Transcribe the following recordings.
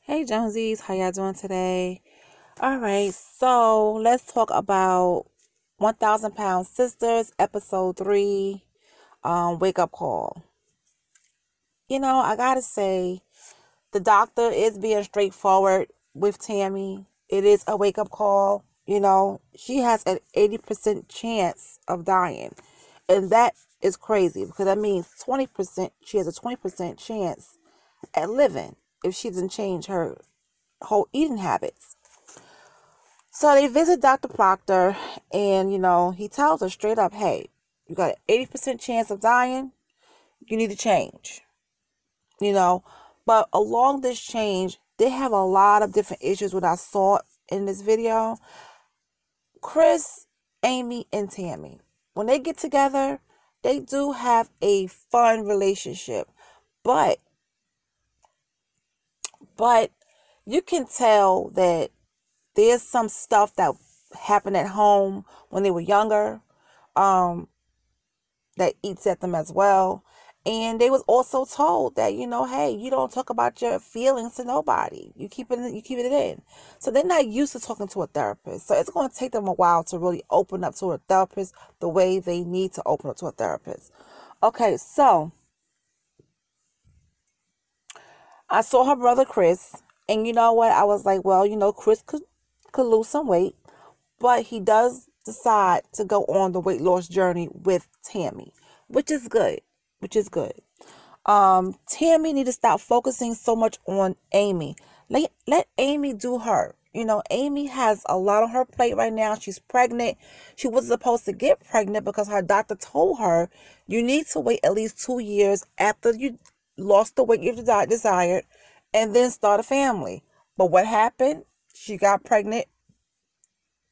Hey Jonesies, how y'all doing today? All right, so let's talk about 1,000 Pound Sisters, episode 3, wake up call. I gotta say, the doctor is being straightforward with Tammy. It is a wake up call. She has an 80% chance of dying, and that is crazy because that means 20%, she has a 20% chance at living if she doesn't change her whole eating habits. So they visit Dr. Proctor, and he tells her straight up, hey, you got an 80% chance of dying. You need to change. You know, but along this change, they have a lot of different issues, what I saw in this video. Chris, Amy, and Tammy, when they get together, they do have a fun relationship. But you can tell that there's some stuff that happened at home when they were younger, that eats at them as well. And they was also told that, hey, you don't talk about your feelings to nobody. You keep it in. So they're not used to talking to a therapist. So it's going to take them a while to really open up to a therapist the way they need to open up to a therapist. Okay, so I saw her brother Chris, and you know what? I was like, well, Chris could lose some weight, but he does decide to go on the weight loss journey with Tammy, which is good. Tammy need to stop focusing so much on Amy. Let Amy do her. Amy has a lot on her plate right now. She's pregnant. She wasn't supposed to get pregnant because her doctor told her you need to wait at least 2 years after you lost the weight you desired and then start a family. But what happened? She got pregnant,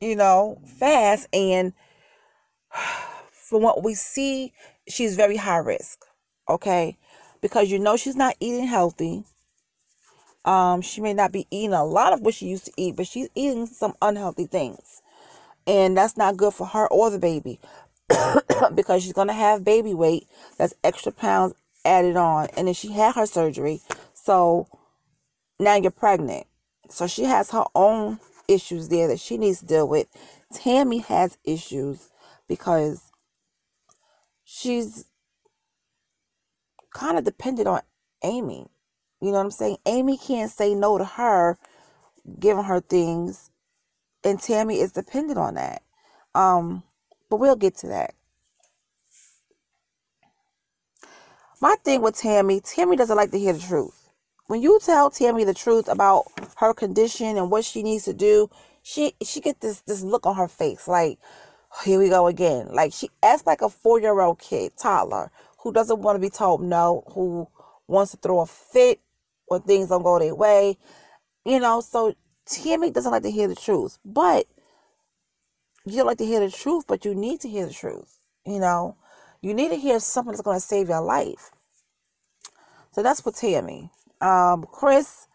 fast, and from what we see, she's very high risk. Okay, because she's not eating healthy. She may not be eating a lot of what she used to eat, but she's eating some unhealthy things, and that's not good for her or the baby because she's gonna have baby weight. That's extra pounds added on, and then she had her surgery, so now you're pregnant. So she has her own issues there that she needs to deal with. Tammy has issues because she's kind of dependent on Amy. You know what I'm saying? Amy can't say no to her, giving her things, and Tammy is dependent on that. But we'll get to that. My thing with Tammy doesn't like to hear the truth. When you tell Tammy the truth about her condition and what she needs to do, she get this look on her face like, here we go again. Like she acts like a 4-year-old kid, toddler, who doesn't want to be told no, who wants to throw a fit when things don't go their way. So Tammy doesn't like to hear the truth. But you don't like to hear the truth, but you need to hear the truth. You need to hear something that's going to save your life. So that's with Tammy. Chris,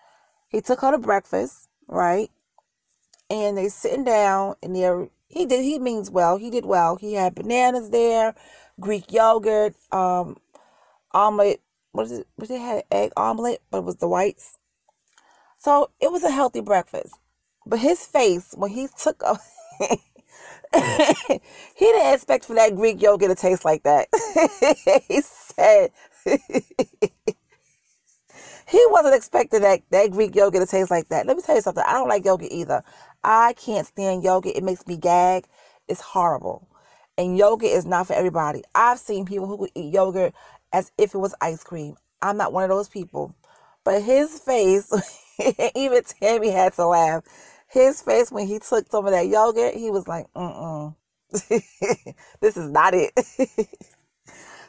he took her to breakfast, right? And they sitting down, and he means well. He did well. He had bananas there, Greek yogurt, omelet. What is it? They had egg omelet, but it was the whites. So it was a healthy breakfast. But his face when he took a he didn't expect for that Greek yogurt to taste like that. He said he wasn't expecting that Greek yogurt to taste like that. Let me tell you something. I don't like yogurt either. I can't stand yogurt. It makes me gag. It's horrible. And yogurt is not for everybody. I've seen people who could eat yogurt as if it was ice cream. I'm not one of those people. But his face, even Tammy had to laugh. His face when he took some of that yogurt, he was like, this is not it.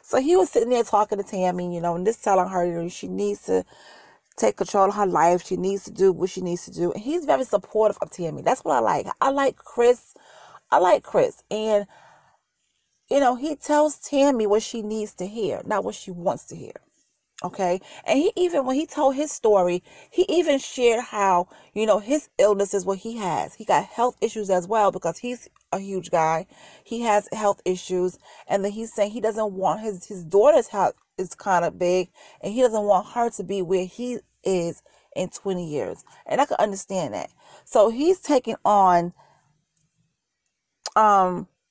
So he was sitting there talking to Tammy, and just telling her, she needs to take control of her life. She needs to do what she needs to do. And he's very supportive of Tammy. That's what I like. I like Chris. And, he tells Tammy what she needs to hear, not what she wants to hear. Okay. And when he told his story, he even shared how, his illness is what he has. He got health issues as well because he's a huge guy. He has health issues. And then he's saying he doesn't want his daughter's health is kind of big, and he doesn't want her to be where he is in 20 years. And I can understand that. So he's taking on,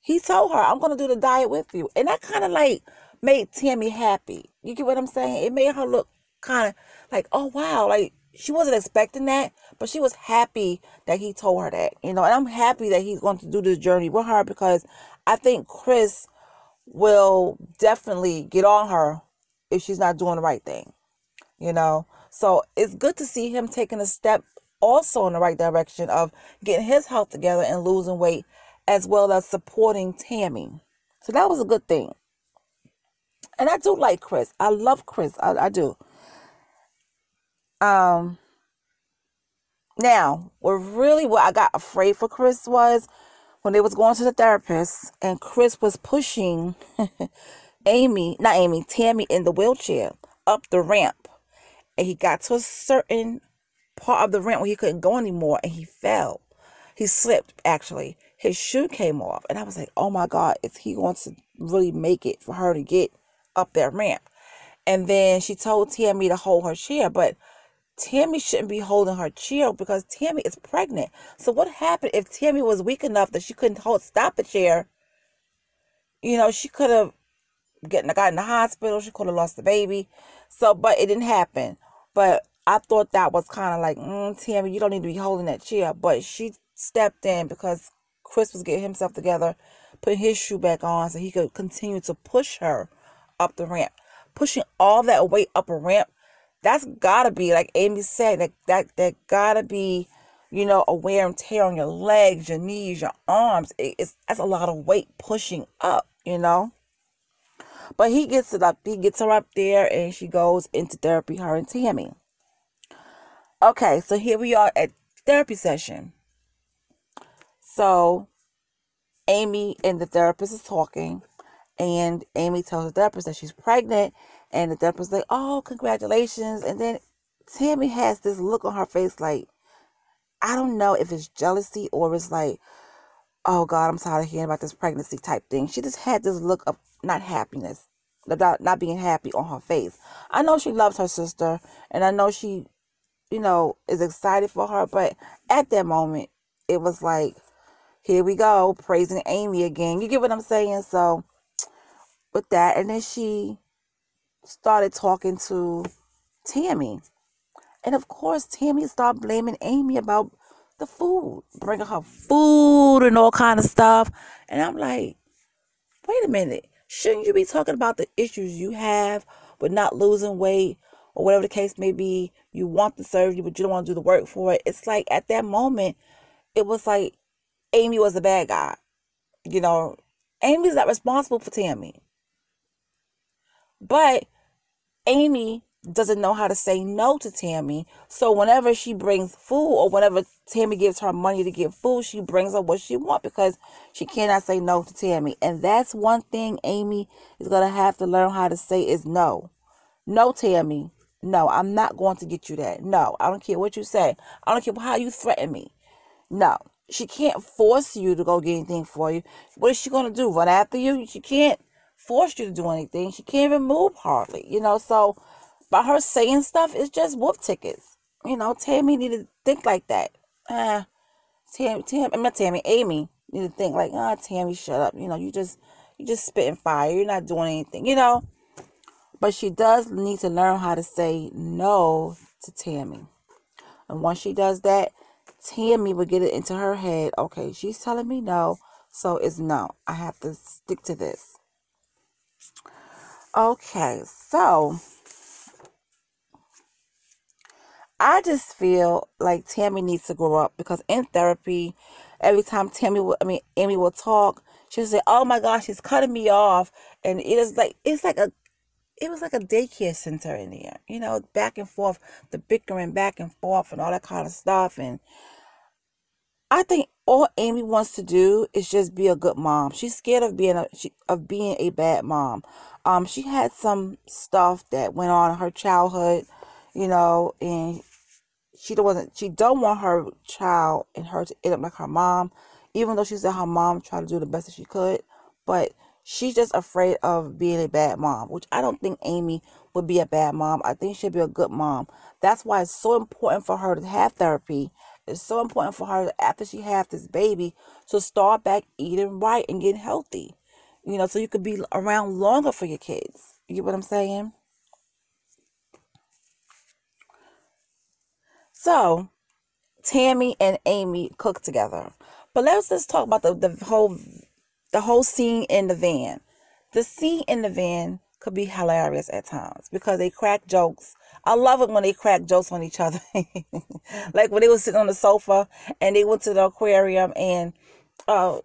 he told her, I'm going to do the diet with you. And that kind of like made Tammy happy. You get what I'm saying? It made her look kind of like, oh, wow. Like, she wasn't expecting that, but she was happy that he told her that, And I'm happy that he's going to do this journey with her, because I think Chris will definitely get on her if she's not doing the right thing, So it's good to see him taking a step also in the right direction of getting his health together and losing weight, as well as supporting Tammy. So that was a good thing. And I do like Chris. I love Chris. I do. Now, what I got afraid for Chris was when they was going to the therapist and Chris was pushing Tammy in the wheelchair up the ramp. And he got to a certain part of the ramp where he couldn't go anymore, and he fell. He slipped, actually. His shoe came off. And I was like, oh my God, is he going to really make it for her to get up that ramp? And then she told Tammy to hold her chair, but Tammy shouldn't be holding her chair because Tammy is pregnant. So what happened if Tammy was weak enough that she couldn't stop the chair? She could have got in the hospital. She could have lost the baby. So, but it didn't happen. But I thought that was kind of like, Tammy, you don't need to be holding that chair. But she stepped in because Chris was getting himself together, putting his shoe back on so he could continue to push her up the ramp. Pushing all that weight up a ramp, that's gotta be, like Amy said, that gotta be, a wear and tear on your legs, your knees, your arms. That's a lot of weight pushing up, But he gets it up. He gets her up there, and she goes into therapy, her and Tammy. Okay, so here we are at therapy session. So Amy and the therapist is talking, and Amy tells the therapist that she's pregnant, and the therapist is like, oh, congratulations. And then Tammy has this look on her face like, I don't know if it's jealousy or it's like, oh God, I'm tired of hearing about this pregnancy type thing. She just had this look of not happiness, about not being happy on her face. I know she loves her sister, and I know she, is excited for her, but at that moment, it was like, here we go, praising Amy again. You get what I'm saying? So, with that, and then she started talking to Tammy. And of course, Tammy started blaming Amy about the food, bringing her food and all kind of stuff. And I'm like, wait a minute. Shouldn't you be talking about the issues you have with not losing weight or whatever the case may be? You want the surgery, but you don't want to do the work for it. It's like at that moment, it was like Amy was the bad guy. Amy's not responsible for Tammy. But Amy doesn't know how to say no to Tammy. So whenever she brings food or whenever Tammy gives her money to get food, she brings her what she wants because she cannot say no to Tammy. And that's one thing Amy is going to have to learn how to say is no. No, Tammy. No, I'm not going to get you that. No, I don't care what you say. I don't care how you threaten me. No, she can't force you to go get anything for you. What is she going to do? Run after you? She can't force you to do anything. She can't even move hardly, so by her saying stuff, it's just whoop tickets. Tammy need to think like that. Amy need to think like, Tammy, shut up. You just spitting fire. You're not doing anything, But she does need to learn how to say no to Tammy. And once she does that, Tammy will get it into her head. Okay, she's telling me no, so it's no. I have to stick to this. Okay, so I just feel like Tammy needs to grow up because in therapy, every time Amy will talk, she'll say, "Oh my gosh, she's cutting me off," and it was like a daycare center in there, back and forth, the bickering back and forth and all that kind of stuff. And I think all Amy wants to do is just be a good mom. She's scared of being a bad mom. She had some stuff that went on in her childhood, and she don't want her child and her to end up like her mom, even though she said her mom tried to do the best that she could, but she's just afraid of being a bad mom, which I don't think Amy would be a bad mom. I think she'd be a good mom. That's why it's so important for her to have therapy. It's so important for her, after she has this baby, to start back eating right and getting healthy. So you could be around longer for your kids. You get what I'm saying? So, Tammy and Amy cook together. But let's just talk about the whole scene in the van. The scene in the van could be hilarious at times because they crack jokes. I love it when they crack jokes on each other. Like when they were sitting on the sofa and they went to the aquarium, and uh,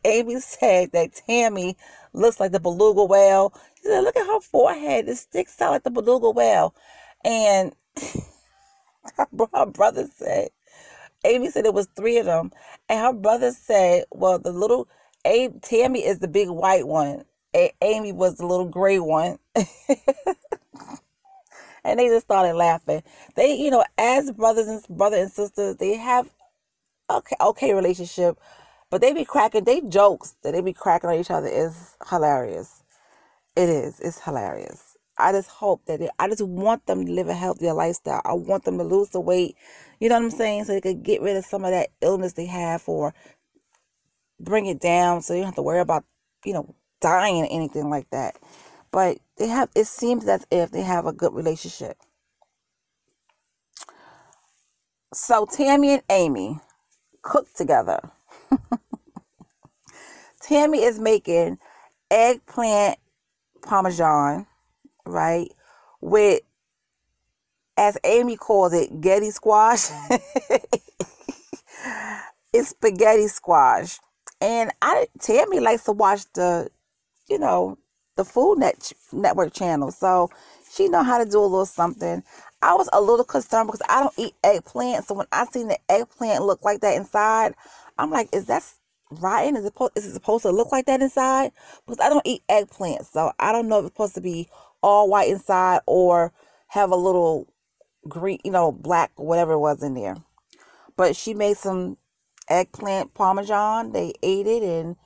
Amy said that Tammy looks like the beluga whale. She said, look at her forehead. It sticks out like the beluga whale. And her brother said, Amy said it was three of them. And her brother said, well, Tammy is the big white one. Amy was the little gray one. And they just started laughing. They, as brother and sisters, they have okay relationship, but they be cracking. They jokes that they be cracking on each other is hilarious. It is. It's hilarious. I just hope I just want them to live a healthier lifestyle. I want them to lose the weight. You know what I'm saying? So they could get rid of some of that illness they have, or bring it down so you don't have to worry about, dying or anything like that. But it seems as if they have a good relationship. So Tammy and Amy cook together. Tammy is making eggplant parmesan, right? With, as Amy calls it, Getty squash. It's spaghetti squash. And Tammy likes to watch the Food Network channel. So she know how to do a little something. I was a little concerned because I don't eat eggplant. So when I seen the eggplant look like that inside, I'm like, is that rotten? Is it supposed to look like that inside? Because I don't eat eggplant. So I don't know if it's supposed to be all white inside or have a little green, black, whatever it was in there. But she made some eggplant parmesan. They ate it, and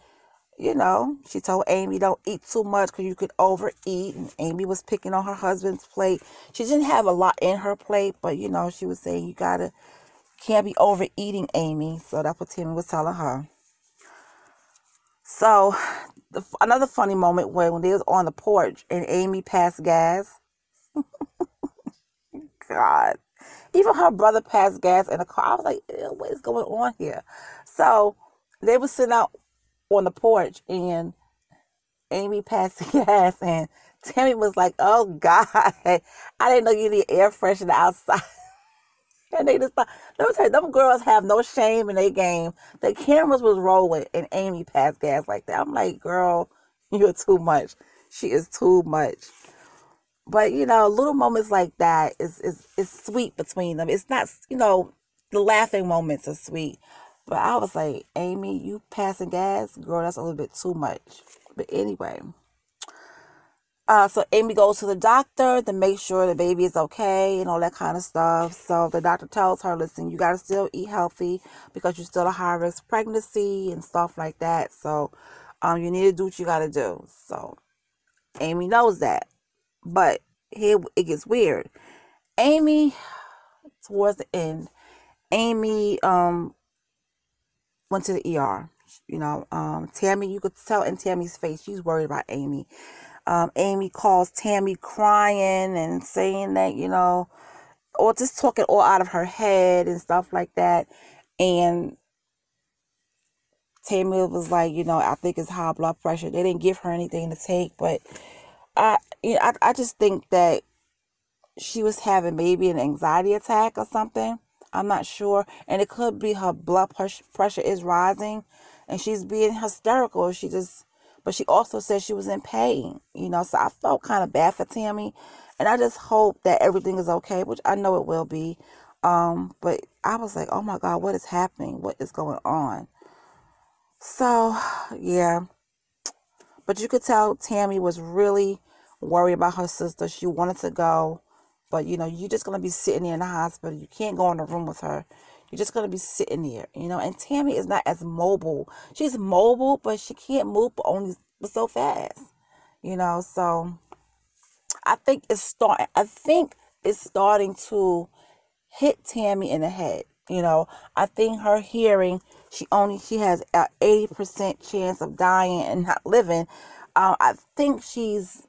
she told Amy, don't eat too much because you could overeat. And Amy was picking on her husband's plate. She didn't have a lot in her plate, but she was saying you can't be overeating, Amy. So that's what Tammy was telling her. So another funny moment when they was on the porch and Amy passed gas. God. Even her brother passed gas in the car. I was like, ew, what is going on here? So they were sitting out on the porch and Amy passed the gas, and Tammy was like, oh God, I didn't know you need air freshener outside. And they just thought, let me tell you, them girls have no shame in their game. The cameras was rolling and Amy passed gas like that. I'm like, girl, you're too much. She is too much. But, little moments like that is sweet between them. It's not, the laughing moments are sweet. But I was like, Amy, you passing gas? Girl, that's a little bit too much. But anyway. So Amy goes to the doctor to make sure the baby is okay and all that kind of stuff. So the doctor tells her, listen, you got to still eat healthy because you're still a high risk pregnancy and stuff like that. So you need to do what you got to do. So Amy knows that. But here it gets weird. Amy, towards the end, Amy went to the ER. Tammy, you could tell in Tammy's face, she's worried about Amy. Amy calls Tammy crying and saying that, or just talking all out of her head and stuff like that. And Tammy was like, I think it's high blood pressure. They didn't give her anything to take, but I just think that she was having maybe an anxiety attack or something. I'm not sure. And it could be her blood pressure is rising and she's being hysterical. But she also said she was in pain, so I felt kind of bad for Tammy. And I just hope that everything is okay, which I know it will be. But I was like, oh my God, what is happening? What is going on? So, yeah. But you could tell Tammy was really worried about her sister. She wanted to go. But, you're just going to be sitting there in the hospital. You can't go in the room with her. You're just going to be sitting there, And Tammy is not as mobile. She's mobile, but she can't move but so fast, So I think it's starting to hit Tammy in the head. I think her hearing, she has a 80% chance of dying and not living. I think she's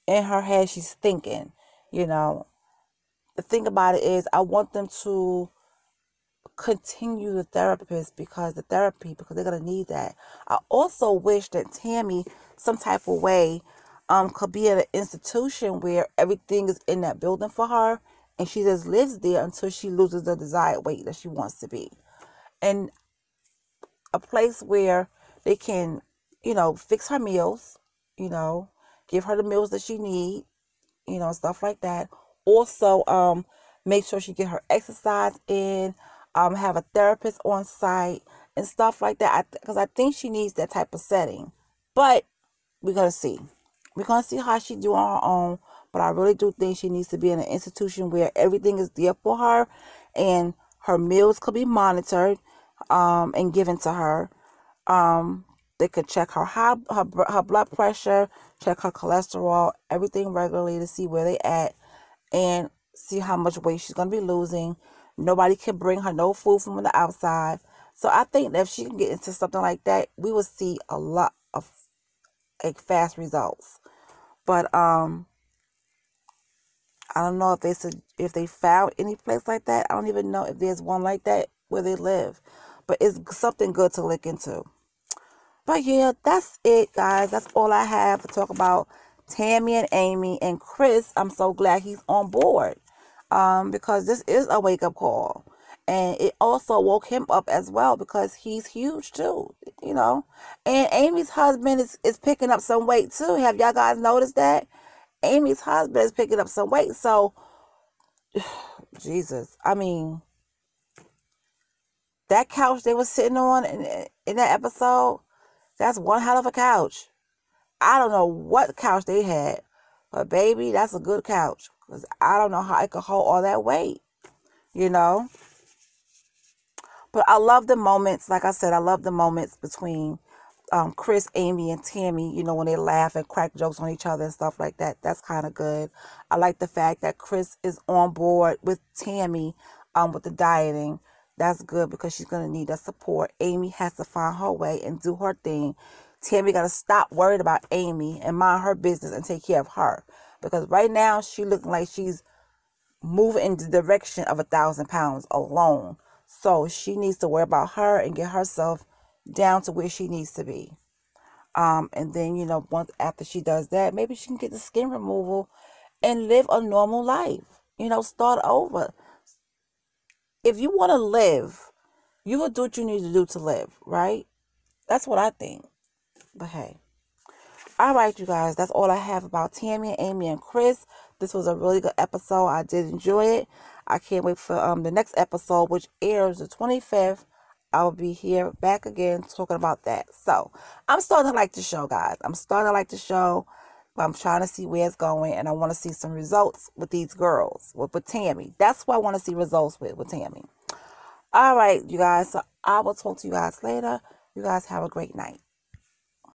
in her head, she's thinking, the thing about it is, I want them to continue the therapy because they're gonna need that. I also wish that Tammy, some type of way, could be at an institution where everything is in that building for her, and she just lives there until she loses the desired weight that she wants to be, and a place where they can, fix her meals, give her the meals that she needs, stuff like that. Also, make sure she get her exercise in, have a therapist on site and stuff like that. Because I think she needs that type of setting. But we're gonna see. We're gonna see how she do on her own. But I really do think she needs to be in an institution where everything is there for her, and her meals could be monitored, and given to her. They could check her blood pressure, check her cholesterol, everything regularly to see where they at, and see how much weight she's going to be losing. Nobody can bring her no food from the outside. So I think that if she can get into something like that, we will see a lot of fast results. But I don't know if they found any place like that. I don't even know if there's one like that where they live. But it's something good to look into. But yeah, that's it, guys. That's all I have to talk about Tammy and Amy. And Chris, I'm so glad he's on board, because this is a wake-up call. And it also woke him up as well, because he's huge too, And Amy's husband is picking up some weight too. Have y'all guys noticed that? Amy's husband is picking up some weight. So, Jesus, I mean, that couch they were sitting on in that episode, that's one hell of a couch. I don't know what couch they had, but baby, that's a good couch. Because I don't know how it could hold all that weight, But I love the moments, like I said, I love the moments between Chris, Amy, and Tammy, when they laugh and crack jokes on each other and stuff like that. That's kind of good. I like the fact that Chris is on board with Tammy with the dieting. That's good because she's going to need that support. Amy has to find her way and do her thing. Tammy got to stop worried about Amy and mind her business and take care of her. Because right now, she looking like she's moving in the direction of 1,000 pounds alone. So she needs to worry about her and get herself down to where she needs to be. And then, once after she does that, maybe she can get the skin removal and live a normal life. Start over. If you want to live, you will do what you need to do to live, right? That's what I think. But hey. All right, you guys. That's all I have about Tammy, Amy, and Chris. This was a really good episode. I did enjoy it. I can't wait for the next episode, which airs the 25th. I will be here back again talking about that. So, I'm starting to like the show, guys. I'm starting to like the show. But I'm trying to see where it's going. And I want to see some results with these girls. With Tammy. That's what I want to see results with Tammy. All right, you guys. So, I will talk to you guys later. You guys have a great night.